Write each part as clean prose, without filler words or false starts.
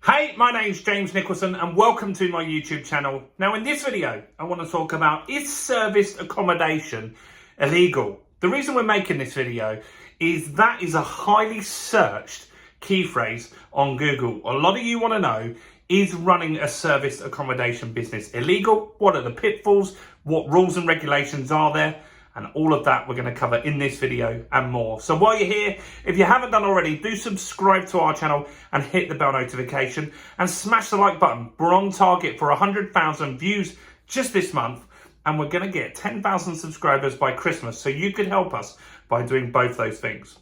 Hey, my name's James Nicholson and welcome to my YouTube channel. Now in this video, I want to talk about, is serviced accommodation illegal? The reason we're making this video is that is a highly searched key phrase on Google. A lot of you want to know, is running a serviced accommodation business illegal? What are the pitfalls? What rules and regulations are there? And all of that we're going to cover in this video and more. So while you're here, if you haven't done already, do subscribe to our channel and hit the bell notification and smash the like button. We're on target for 100,000 views just this month, and we're going to get 10,000 subscribers by Christmas. So you could help us by doing both those things.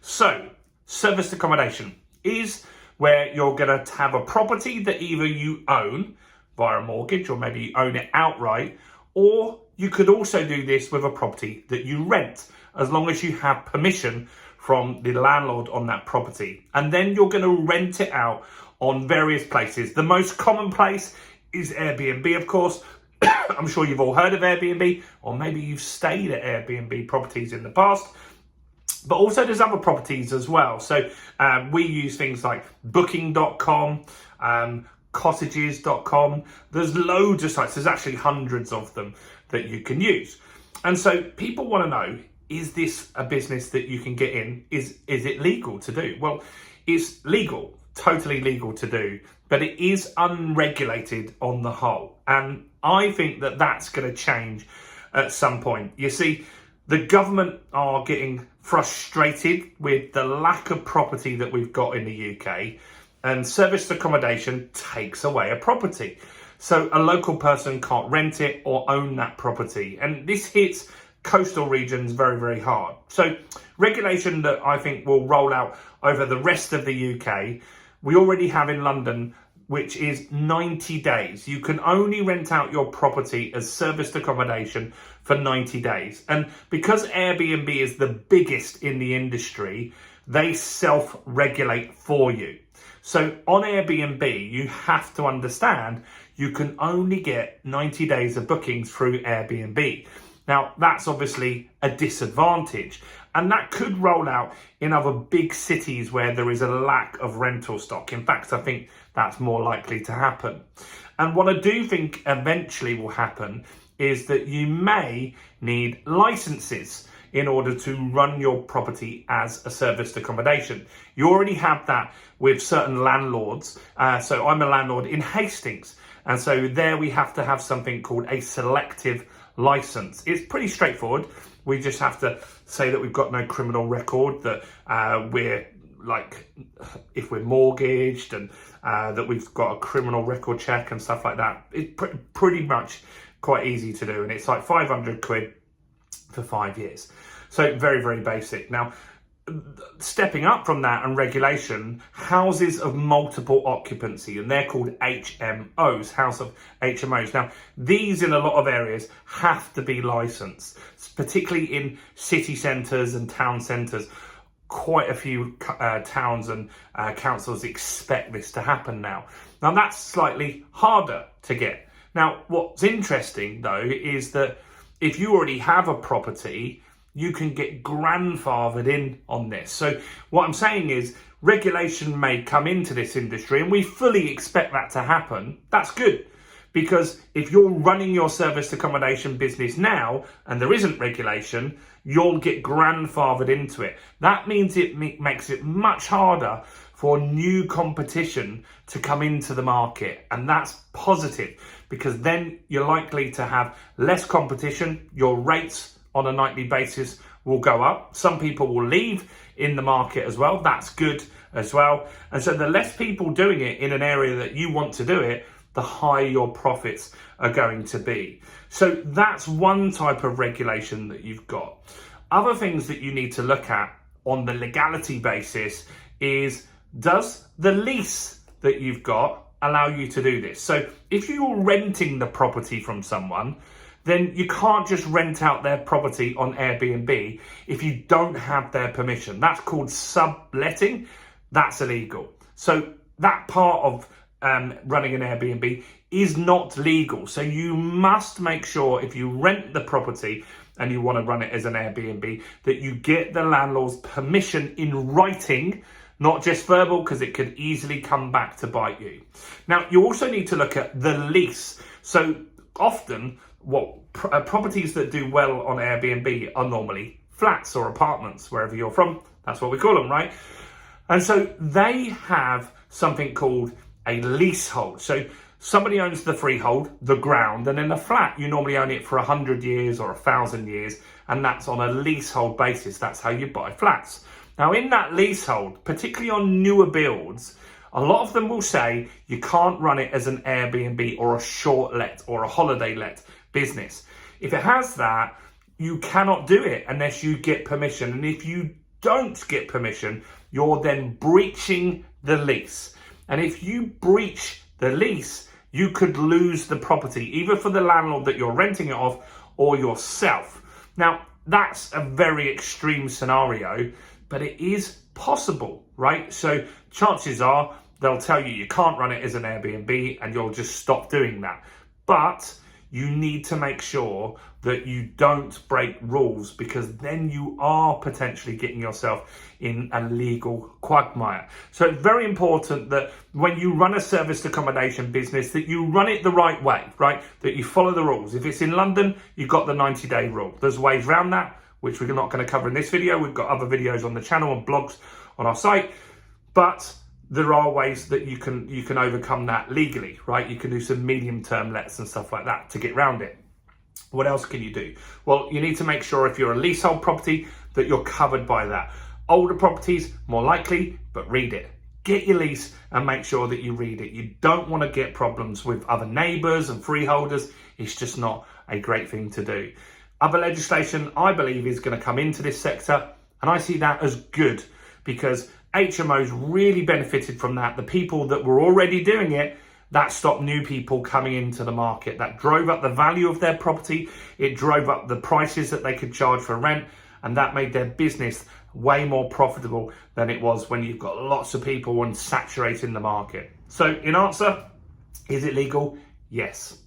So serviced accommodation is where you're going to have a property that either you own via a mortgage or maybe you own it outright, or you could also do this with a property that you rent, as long as you have permission from the landlord on that property. And then you're going to rent it out on various places. The most common place is Airbnb, of course. I'm sure you've all heard of Airbnb, or maybe you've stayed at Airbnb properties in the past. But also there's other properties as well. So we use things like booking.com, cottages.com. There's loads of sites. There's actually hundreds of them that you can use. And so people want to know, is this a business that you can get in? Is it legal to do? Well, it's legal, totally legal to do, but it is unregulated on the whole. And I think that that's going to change at some point. You see, the government are getting frustrated with the lack of property that we've got in the UK, and serviced accommodation takes away a property. So a local person can't rent it or own that property. And this hits coastal regions very, very hard. So regulation that I think will roll out over the rest of the UK, we already have in London, which is 90 days. You can only rent out your property as serviced accommodation for 90 days. And because Airbnb is the biggest in the industry, they self-regulate for you. So on Airbnb, you have to understand you can only get 90 days of bookings through Airbnb. Now, that's obviously a disadvantage, and that could roll out in other big cities where there is a lack of rental stock. In fact, I think that's more likely to happen. And what I do think eventually will happen is that you may need licenses in order to run your property as a serviced accommodation. You already have that with certain landlords. So I'm a landlord in Hastings. And so there we have to have something called a selective license. It's pretty straightforward. We just have to say that we've got no criminal record, that we're like, if we're mortgaged, and that we've got a criminal record check and stuff like that. It's pretty much quite easy to do. And it's like 500 quid for 5 years. So very, very basic. Now, stepping up from that and regulation, houses of multiple occupancy, and they're called HMOs, house of HMOs. Now, these in a lot of areas have to be licensed, particularly in city centres and town centres. Quite a few towns and councils expect this to happen now. Now, that's slightly harder to get. Now, what's interesting, though, is that if you already have a property, you can get grandfathered in on this. So what I'm saying is regulation may come into this industry, and we fully expect that to happen. That's good, because if you're running your serviced accommodation business now and there isn't regulation, you'll get grandfathered into it. That means it makes it much harder for new competition to come into the market. And that's positive, because then you're likely to have less competition. Your rates on a nightly basis will go up. Some people will leave in the market as well. That's good as well. And so the less people doing it in an area that you want to do it, the higher your profits are going to be. So that's one type of regulation that you've got. Other things that you need to look at on the legality basis is, does the lease that you've got allow you to do this? So if you're renting the property from someone, then you can't just rent out their property on Airbnb if you don't have their permission. That's called subletting. That's illegal. So that part of running an Airbnb is not legal. So you must make sure, if you rent the property and you want to run it as an Airbnb, that you get the landlord's permission in writing not just verbal, because it could easily come back to bite you. Now, you also need to look at the lease. So often, properties that do well on Airbnb are normally flats or apartments, wherever you're from. That's what we call them, right? And so they have something called a leasehold. So somebody owns the freehold, the ground, and in a flat, you normally own it for 100 years or 1,000 years, and that's on a leasehold basis. That's how you buy flats. Now, in that leasehold, particularly on newer builds, a lot of them will say you can't run it as an Airbnb or a short let or a holiday let business. If it has that, you cannot do it unless you get permission. And if you don't get permission, you're then breaching the lease. And if you breach the lease, you could lose the property, either for the landlord that you're renting it off or yourself. Now, that's a very extreme scenario, but it is possible, right? So chances are they'll tell you you can't run it as an Airbnb and you'll just stop doing that. But you need to make sure that you don't break rules, because then you are potentially getting yourself in a legal quagmire. So it's very important that when you run a serviced accommodation business, that you run it the right way, right? That you follow the rules. If it's in London, you've got the 90-day rule. There's ways around that, which we're not going to cover in this video. We've got other videos on the channel and blogs on our site, but there are ways that you can overcome that legally, right? You can do some medium-term lets and stuff like that to get around it. What else can you do? Well, you need to make sure if you're a leasehold property that you're covered by that. Older properties, more likely, but read it. Get your lease and make sure that you read it. You don't want to get problems with other neighbours and freeholders. It's just not a great thing to do. Other legislation, I believe, is going to come into this sector, and I see that as good, because HMOs really benefited from that. The people that were already doing it, that stopped new people coming into the market. That drove up the value of their property. It drove up the prices that they could charge for rent, and that made their business way more profitable than it was when you've got lots of people and saturating the market. So in answer, is it legal? Yes,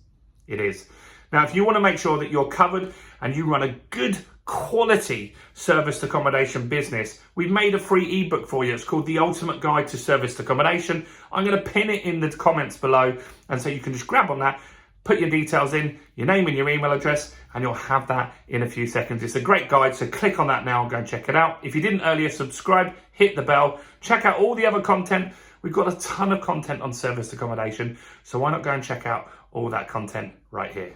it is. Now, if you want to make sure that you're covered and you run a good quality serviced accommodation business, we've made a free ebook for you. It's called The Ultimate Guide to Serviced Accommodation. I'm going to pin it in the comments below, and so you can just grab on that, put your details in, your name and your email address, and you'll have that in a few seconds. It's a great guide, so click on that now and go and check it out. If you didn't earlier, subscribe, hit the bell, check out all the other content. We've got a ton of content on serviced accommodation, so why not go and check out all that content right here.